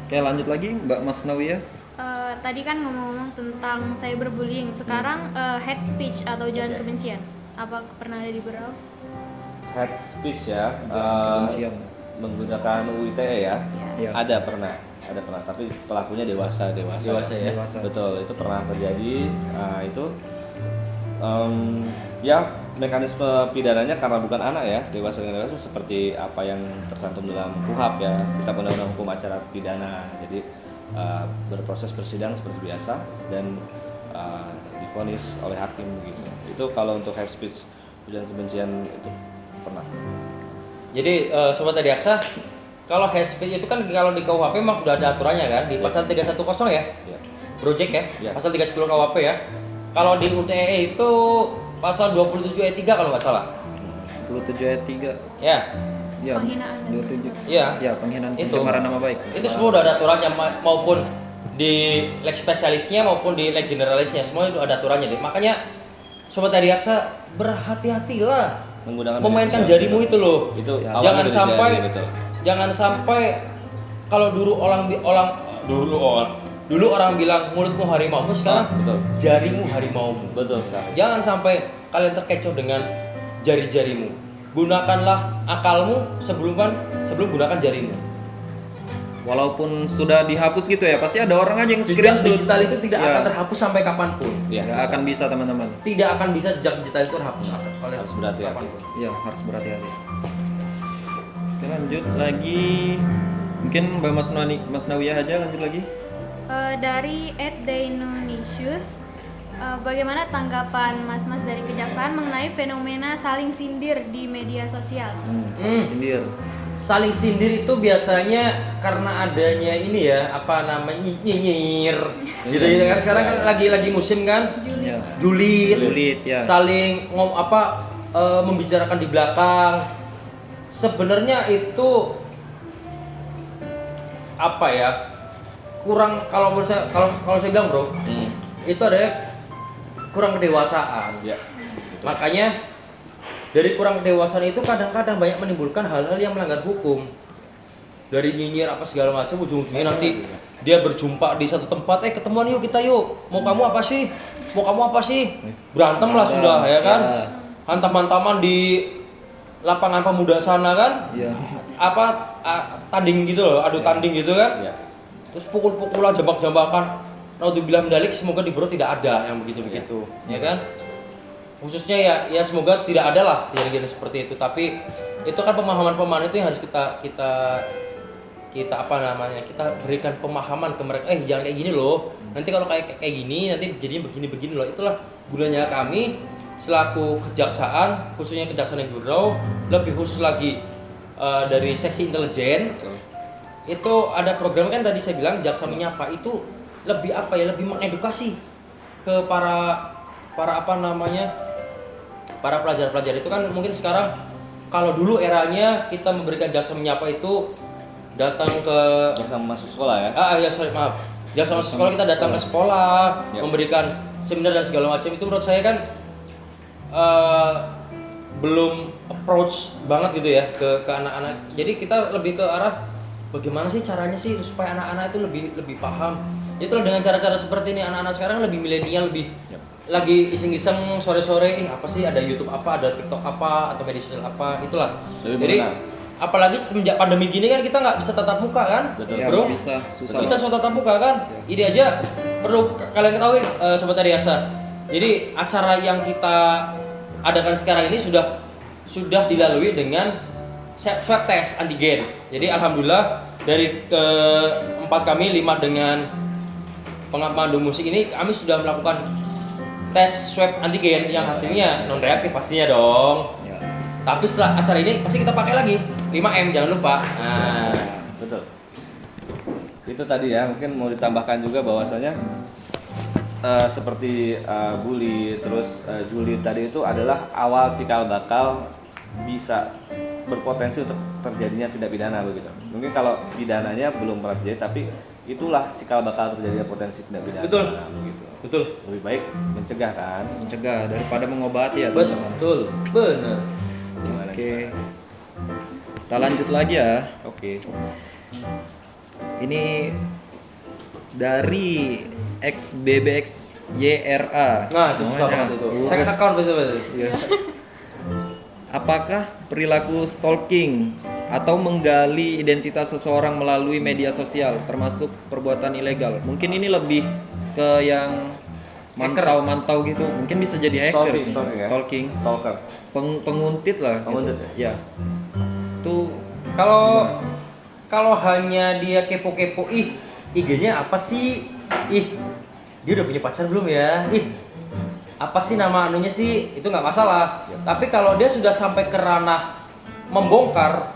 Oke, lanjut lagi Mbak Masnawiyah. Tadi kan ngomong-ngomong tentang cyberbullying. Sekarang hate speech atau ujaran kebencian. Apa pernah ada di Berau? Hate speech ya, Ujaran kebencian. menggunakan UU ITE ya. Iya. Ada pernah, tapi pelakunya dewasa Dewasa ya. Dewasa. Betul, itu pernah terjadi. Nah, itu ya mekanisme pidananya karena bukan anak ya, dewasa dengan dewasa seperti apa yang tercantum dalam KUHP ya, Kitab Undang-Undang Hukum Acara Pidana. Jadi berproses persidangan seperti biasa dan divonis oleh hakim begitu. Itu kalau untuk hate speech, ujaran kebencian itu pernah. Jadi sobat Adiaksa, kalau hate speech itu kan kalau di KUHP memang sudah ada aturannya kan di pasal 310 ya. Ya. Project ya. Ya. Pasal 310 KUHP ya. Kalau di UTE itu pasal 27 ayat 3 kalau nggak salah. 27 ayat 3. Ya. Ya, Penghinaan dan 27. Iya. Ya, penghinaan Itu. pencemaran nama baik. Itu semua udah ada aturannya maupun di leg spesialisnya maupun di leg generalisnya, semua itu ada aturannya deh. Makanya sobat Adiaksa berhati-hatilah Menggunakan memainkan media sosial. jarimu itu loh. Itu jangan awalnya dari sampai jari, betul. jangan sampai kalau dulu orang bilang mulutmu harimaumu, sekarang Betul. jarimu harimaumu. Betul sekali. Jangan sampai kalian terkecoh dengan jari-jarimu. Gunakanlah akalmu sebelum gunakan jarimu. Walaupun sudah dihapus gitu ya, pasti ada orang aja yang Jejak screenshot. digital itu tidak Ya. akan terhapus sampai kapanpun. Ya, Nggak akan bisa teman-teman. Tidak akan bisa jejak digital itu terhapus oleh Harus berhati-hati. kapanpun. Iya, harus berhati-hati. Oke, lanjut lagi. Mungkin Mbak Masnawiyah aja lanjut lagi. Dari @dainonisius, bagaimana tanggapan mas-mas dari kejaksaan mengenai fenomena saling sindir di media sosial? Sindir. Saling sindir itu biasanya karena adanya ini ya, apa namanya, nyinyir gitu kan. Sekarang kan lagi musim kan, Ya. julid, Ya. saling membicarakan di belakang. Sebenarnya itu apa ya, kurang, kalau menurut saya, kalau saya bilang bro, itu ada kurang kedewasaan. Ya. Makanya dari kurang kedewasaan itu kadang-kadang banyak menimbulkan hal-hal yang melanggar hukum. Dari nyinyir apa segala macam, ujung-ujungnya nanti dia berjumpa di satu tempat, ketemuan yuk kita yuk. Mau kamu apa sih? Berantem lah sudah ya kan. Ya. Hantam-hantaman di lapangan pemuda sana kan. Iya. Tanding gitu loh, adu tanding gitu kan. Ya. Terus pukul-pukulan, jambak-jambakan. Naudzubillah min dzalik, semoga di Bro tidak ada yang begitu-begitu, ya kan? Khususnya ya semoga tidak ada lah kejadian seperti itu, tapi itu kan pemahaman itu yang harus kita apa namanya, kita berikan pemahaman ke mereka, jangan kayak gini loh, nanti kalau kayak gini nanti jadinya begini loh. Itulah gunanya kami selaku kejaksaan, khususnya kejaksaan negeri Berau, lebih khusus lagi dari seksi intelijen. Itu ada program kan tadi saya bilang Jaksa Menyapa, itu lebih apa ya, lebih mengedukasi ke para apa namanya, para pelajar-pelajar itu kan. Mungkin sekarang kalau dulu eranya kita memberikan Jaksa Menyapa itu datang ke Jaksa masuk sekolah ya. maaf, Jaksa masuk sekolah, kita datang ke sekolah, Ya. memberikan seminar dan segala macam. Itu menurut saya kan belum approach banget gitu ya ke anak-anak. Jadi kita lebih ke arah bagaimana sih caranya sih supaya anak-anak itu lebih paham. Itulah dengan cara-cara seperti ini, anak-anak sekarang lebih milenial, lebih lagi iseng-iseng sore-sore, apa sih, ada YouTube apa, ada TikTok apa, atau media sosial apa, itulah. Lebih Jadi mengenal. apalagi semenjak pandemi gini kan kita nggak bisa tatap muka kan, Betul. Ya, bro. nggak bisa, susah. Kita sudah tatap muka kan. Ini aja perlu kalian ketahui, sobat Ariasa. Jadi acara yang kita adakan sekarang ini sudah dilalui dengan swab test antigen. Jadi alhamdulillah dari keempat kami, 5 dengan pemandu musik ini, kami sudah melakukan tes swab antigen yang hasilnya non reaktif pastinya dong. Ya. Tapi setelah acara ini pasti kita pakai lagi 5M, jangan lupa. Nah, Betul. Itu tadi ya, mungkin mau ditambahkan juga bahwasanya seperti bully, terus julid tadi itu adalah awal cikal bakal bisa berpotensi untuk terjadinya tindak pidana begitu. Mungkin kalau pidananya belum pernah terjadi, tapi itulah cikal bakal terjadinya potensi tindak pidana. Betul. Begitu. betul. Lebih baik mencegah kan. Mencegah daripada mengobati ya teman-teman. Betul. Bener. Gimana? Oke. Kita lanjut lagi ya. Oke. Ini dari XBBXYRA. Nah, itu susah namanya. banget itu. Second account betul. Iya. Apakah perilaku stalking atau menggali identitas seseorang melalui media sosial termasuk perbuatan ilegal? Mungkin ini lebih ke yang mantau-mantau gitu. Mungkin bisa jadi hacker. Stalking ya? Stalking. Stalker. Penguntit lah. Penguntit Gitu. Ya. Itu Kalau hanya dia kepo-kepo, ih IG-nya apa sih? Ih dia udah punya pacar belum ya? Ih apa sih nama anunya sih? Itu nggak masalah. Tapi kalau dia sudah sampai ke ranah membongkar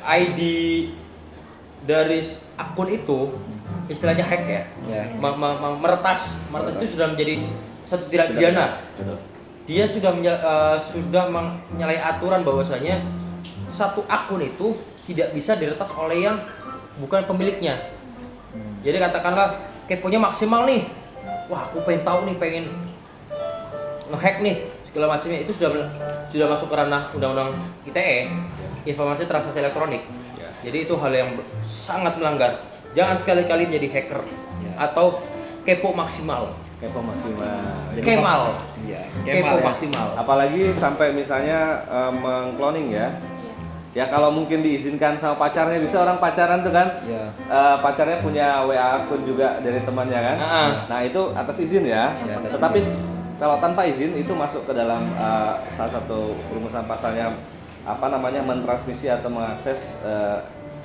ID dari akun itu, istilahnya hack ya, Ya. meretas itu sudah menjadi satu tindak pidana. Betul. Dia sudah menyalahi aturan bahwasanya satu akun itu tidak bisa diretas oleh yang bukan pemiliknya. Jadi katakanlah keponya maksimal nih, wah aku pengen tahu nih, pengen ngehack nih segala macamnya, itu sudah masuk ke ranah undang-undang ITE, informasi transaksi elektronik. Ya. Jadi itu hal yang sangat melanggar. Jangan sekali-kali menjadi hacker Ya. atau kepo maksimal. Kepo maksimal. Kemal. Iya, Kepo ya. maksimal. Apalagi sampai misalnya mengcloning ya. Ya kalau mungkin diizinkan sama pacarnya, bisa orang pacaran tuh kan. Iya. Pacarnya punya WA akun juga dari temannya kan. Nah itu atas izin ya. Ya, atas Tetapi kalau tanpa izin itu masuk ke dalam salah satu rumusan pasalnya apa namanya, mentransmisi atau mengakses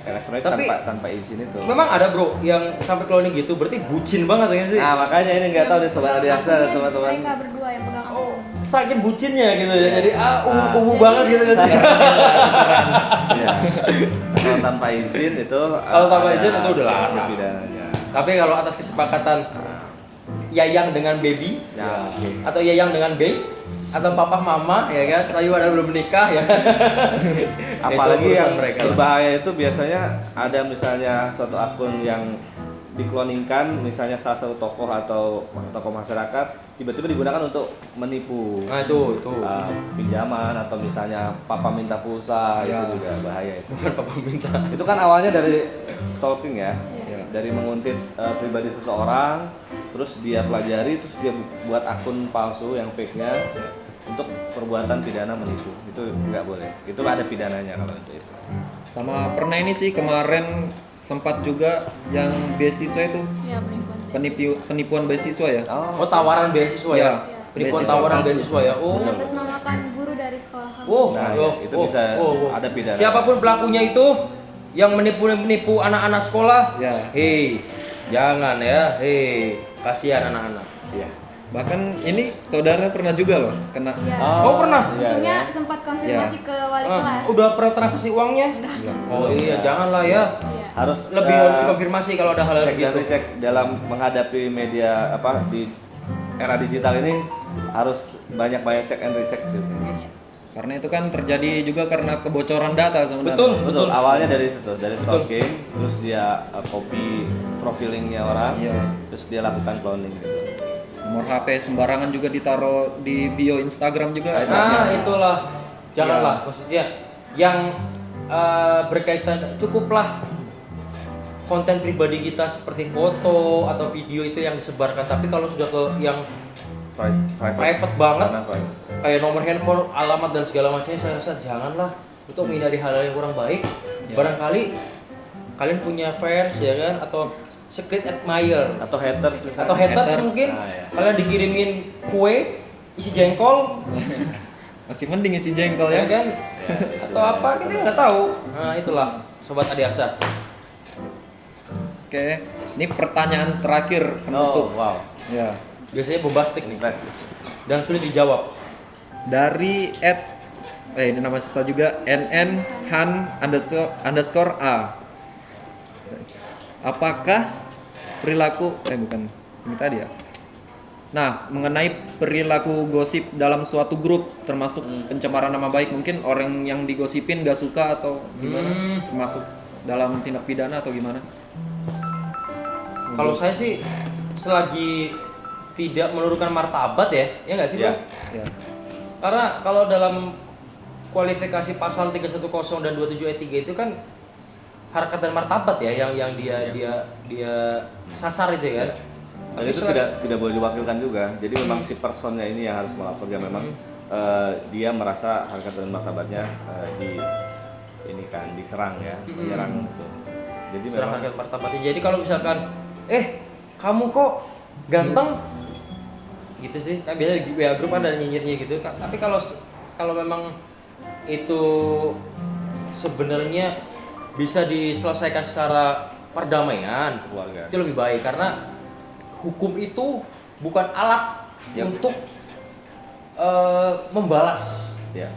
elektronik Tapi tanpa izin itu. memang ada bro yang sampai cloning gitu, berarti bucin banget ya sih. Nah makanya ini nggak tahu deh sobat Adiaksa dan Akunnya teman-teman. Mereka berdua yang pegang akun. Saking bucinnya gitu ya, jadi ungu banget gitu kan sih. Iya. Kalau tanpa izin itu Kalau tanpa ada izin itu udah larang. sanksi pidananya. Tapi kalau atas kesepakatan Yayang dengan baby, Ya, oke. atau Yayang dengan babe, atau papa mama ya kan, tapi pada belum menikah ya. Apalagi Itu urusan yang mereka lah. berbahaya itu biasanya ada misalnya suatu akun yang dikloningkan, misalnya salah satu tokoh atau tokoh masyarakat tiba-tiba digunakan untuk menipu. Nah itu Pinjaman atau misalnya papa minta pulsa, Ya. itu juga bahaya itu. bukan papa minta. Itu kan awalnya dari stalking ya, Ya. dari menguntit pribadi seseorang, terus dia pelajari, terus dia buat akun palsu yang fake-nya untuk perbuatan pidana menipu. Itu nggak boleh. Itu ada pidananya kalau itu. Sama pernah ini sih kemarin sempat juga yang beasiswa itu Ya, penipuan beasiswa ya. Oh tawaran beasiswa ya? Ya, Penipuan beasiswa tawaran palsu. beasiswa ya? Oh. Mengatasnamakan guru dari sekolah kamu. Nah, ya, itu bisa ada pidana. Siapapun pelakunya itu yang menipu anak-anak sekolah, Ya. hei, jangan ya, hei, kasihan anak-anak. Iya. Bahkan ini saudara pernah juga loh kena. Ya. Oh, pernah? Iya, Untungnya iya. sempat konfirmasi ke wali kelas. Udah pernah transaksi uangnya? Oh iya, janganlah ya. Iya. Harus Harus dikonfirmasi kalau ada hal cek dan gitu. dicek dalam menghadapi media apa di era digital ini, harus banyak-banyak cek and recheck sih. Karena itu kan terjadi juga karena kebocoran data sebenarnya. Betul. Awalnya dari situ, dari stalking, terus dia copy profilingnya orang, Iya. terus dia lakukan cloning gitu. Nomor HP sembarangan juga ditaruh di bio Instagram juga. Nah, itulah. Janganlah, maksudnya yang berkaitan, cukuplah konten pribadi kita seperti foto atau video itu yang disebarkan, tapi kalau sudah ke yang private banget, kayak nomor handphone, alamat dan segala macamnya, saya rasa janganlah. Untuk menghindari hal-hal yang kurang baik. Barangkali kalian punya fans ya kan, atau secret admirer, Atau haters misalnya. atau haters mungkin, Nah, ya. kalian dikirimin kue isi jengkol, Masih mending isi jengkol ya ya. kan, atau apa kita nggak tahu. Nah itulah sobat Adiaksa. Oke, ini pertanyaan terakhir penutup. Oh, wow. Ya. Biasanya bombastik nih dan sulit dijawab. Dari ini nama sisa juga @han_a. Apakah perilaku bukan ini tadi ya. Nah, mengenai perilaku gosip dalam suatu grup termasuk pencemaran nama baik, mungkin orang yang digosipin gak suka atau gimana? Termasuk dalam tindak pidana atau gimana? Kalau saya sih selagi tidak menurunkan martabat ya nggak sih Ya. Bro? Ya. Karena kalau dalam kualifikasi pasal 310 dan 27 ayat 3 itu kan harkat dan martabat ya yang dia sasar itu kan. Dan itu tidak boleh diwakilkan juga. Jadi memang si personnya ini yang harus melapor ya memang dia merasa harkat dan martabatnya diserang ya, menyerang itu. Jadi Serang memang harkat martabatnya. Jadi kalau misalkan kamu kok ganteng gitu sih. Kan biasanya di WA grup ada nyinyirnya gitu. Tapi kalau memang itu sebenarnya bisa diselesaikan secara perdamaian, keluarga. itu lebih baik karena hukum itu bukan alat untuk membalas. Ya.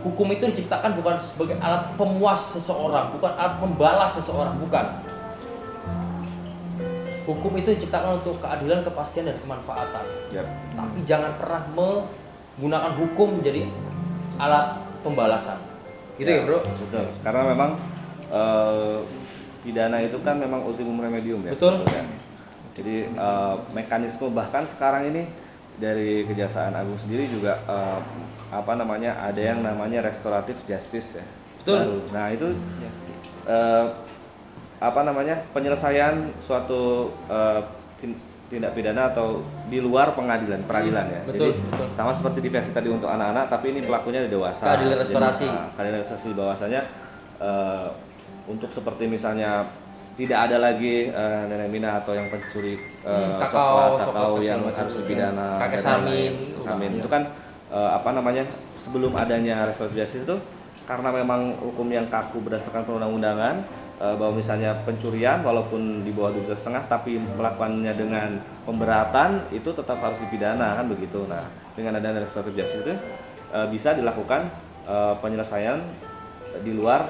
Hukum itu diciptakan bukan sebagai alat pemuas seseorang, bukan alat membalas seseorang, bukan. Hukum itu diciptakan untuk keadilan, kepastian, dan kemanfaatan. Yap. Tapi jangan pernah menggunakan hukum menjadi alat pembalasan. Gitu ya, Bro? Betul. Karena memang pidana itu kan memang ultimum remedium ya. Betul. Sebetulnya. Jadi mekanisme bahkan sekarang ini dari Kejaksaan Agung sendiri juga ada yang namanya restoratif justice ya. Betul. Baru. Nah itu penyelesaian suatu tindak pidana atau di luar peradilan ya. Betul, Jadi betul. sama seperti di versi tadi untuk anak-anak, tapi ini pelakunya dewasa. Keadilan restorasi. Jadi, keadilan restorasi bahwasanya untuk seperti misalnya tidak ada lagi nenek Mina atau yang pencuri kakao yang harus dipidana, kakek Samin. Itu kan sebelum adanya restoratif justice itu karena memang hukum yang kaku berdasarkan perundang-undangan bahwa misalnya pencurian walaupun di bawah 12,5 tapi melakukannya dengan pemberatan itu tetap harus dipidana kan begitu. Nah, dengan adanya restoratif justice itu bisa dilakukan penyelesaian di luar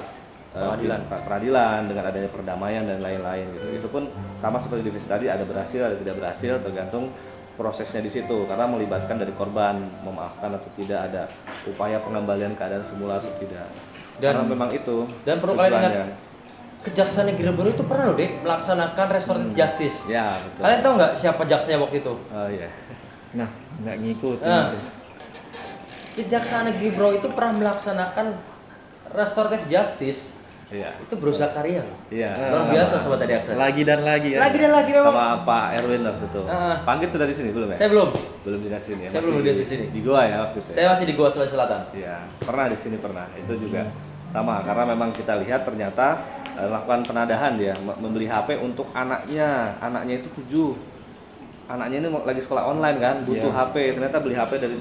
peradilan dengan adanya perdamaian dan lain-lain gitu. Itu pun sama seperti divisi tadi, ada berhasil ada tidak berhasil tergantung prosesnya di situ karena melibatkan dari korban memaafkan atau tidak, ada upaya pengembalian keadaan semula atau tidak. Karena memang itu. Dan perlu kalian ingat, Kejaksaan Negeri Baru itu pernah loh Dek melaksanakan restoratif justice. Ya, betul. Kalian tahu nggak siapa jaksanya waktu itu? Oh iya. Nah, nggak ngikutin. Nah, itu. Kejaksaan Negeri Baru itu pernah melaksanakan restoratif justice. Iya. Itu Bro Zakaria. Iya. Luar biasa sobat tadi Aksa. Lagi dan lagi ya. Lagi dan lagi memang. Sama Pak Erwin waktu itu. Panggit sudah di sini belum ya? Saya belum. Belum di sini ya. Saya belum di sini. Di Goa ya waktu itu. Saya masih di Goa Sulawesi Selatan. Iya, pernah di sini pernah. Itu juga sama karena memang kita lihat ternyata lakukan penadahan dia membeli HP untuk anaknya itu 7. Anaknya ini lagi sekolah online kan, butuh HP, ternyata beli HP dari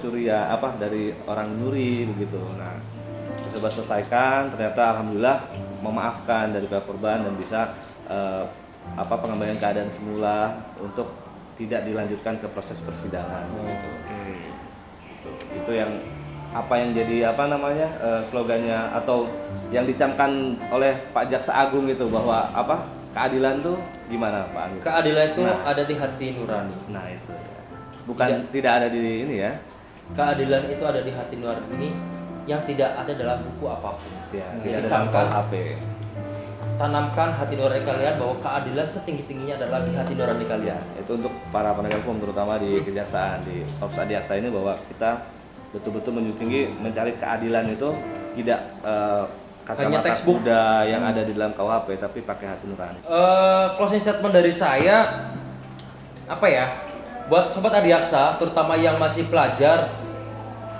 dari orang nyuri begitu. Nah, coba selesaikan, ternyata alhamdulillah memaafkan dari pihak korban dan bisa pengembalian keadaan semula untuk tidak dilanjutkan ke proses persidangan gitu. Itu yang jadi slogannya atau yang dicamkan oleh Pak Jaksa Agung itu bahwa keadilan tuh gimana Pak Anggit? Keadilan itu ada di hati nurani. Nah itu bukan tidak ada di ini ya. Keadilan itu ada di hati nurani yang tidak ada dalam buku apapun. Ya, Jadi tidak ada dalam HP. Tanamkan hati nurani kalian bahwa keadilan setinggi-tingginya adalah di hati nurani kalian. Itu untuk para penegak hukum terutama di kejaksaan di Korps Adiaksa ini bahwa kita betul-betul menjunjung tinggi mencari keadilan itu tidak kacamata textbook kuda yang ada di dalam KUHP tapi pakai hati nurani. Closing statement dari saya buat sobat Adiaksa terutama yang masih pelajar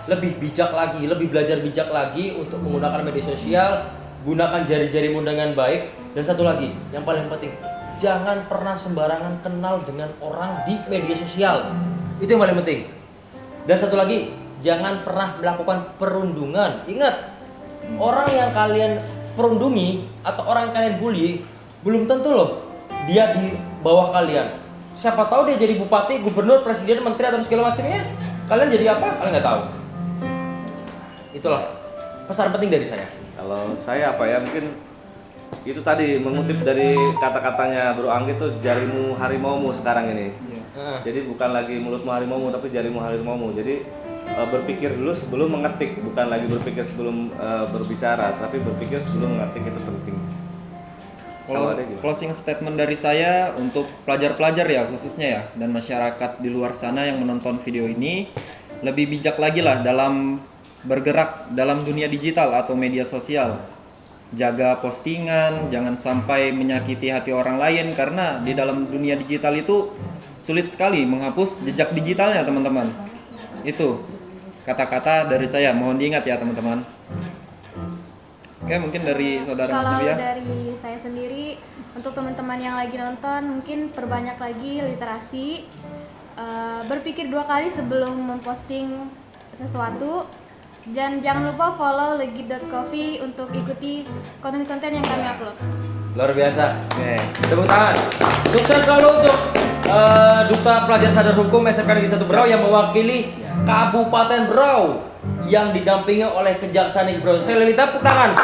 lebih bijak lagi, lebih belajar bijak lagi untuk menggunakan media sosial, gunakan jari-jarimu dengan baik, dan satu lagi yang paling penting, jangan pernah sembarangan kenal dengan orang di media sosial. Itu yang paling penting. Dan satu lagi, jangan pernah melakukan perundungan. Ingat, orang yang kalian perundungi atau orang yang kalian bully belum tentu loh dia di bawah kalian. Siapa tahu dia jadi bupati, gubernur, presiden, menteri atau segala macamnya. Kalian jadi apa? Kalian nggak tahu. Itulah pesan penting dari saya. Kalau saya mungkin itu tadi mengutip dari kata-katanya Bro Anggit tuh jarimu harimaumu sekarang ini. Jadi bukan lagi mulutmu harimaumu tapi jarimu harimaumu. Jadi berpikir dulu sebelum mengetik, bukan lagi berpikir sebelum berbicara, tapi berpikir sebelum mengetik itu penting. Kalau closing statement dari saya untuk pelajar-pelajar ya khususnya ya dan masyarakat di luar sana yang menonton video ini lebih bijak lagi lah dalam bergerak dalam dunia digital atau media sosial. jaga postingan, jangan sampai menyakiti hati orang lain karena di dalam dunia digital itu sulit sekali menghapus jejak digitalnya teman-teman. Itu kata-kata dari saya, mohon diingat ya teman-teman. Oke, mungkin dari saudara Kalau Nabia. dari saya sendiri, untuk teman-teman yang lagi nonton, mungkin perbanyak lagi literasi, berpikir 2 kali sebelum memposting sesuatu, dan jangan lupa follow legit.coffee untuk ikuti konten-konten yang kami upload. Luar biasa. Oke. Tepuk tangan. Sukses selalu untuk Duta Pelajar Sadar Hukum SMK Negeri 1 Berau yang mewakili Kabupaten Berau yang didampingi oleh Kejaksaan Negeri Berau. Saya Lelita, tepuk tangan.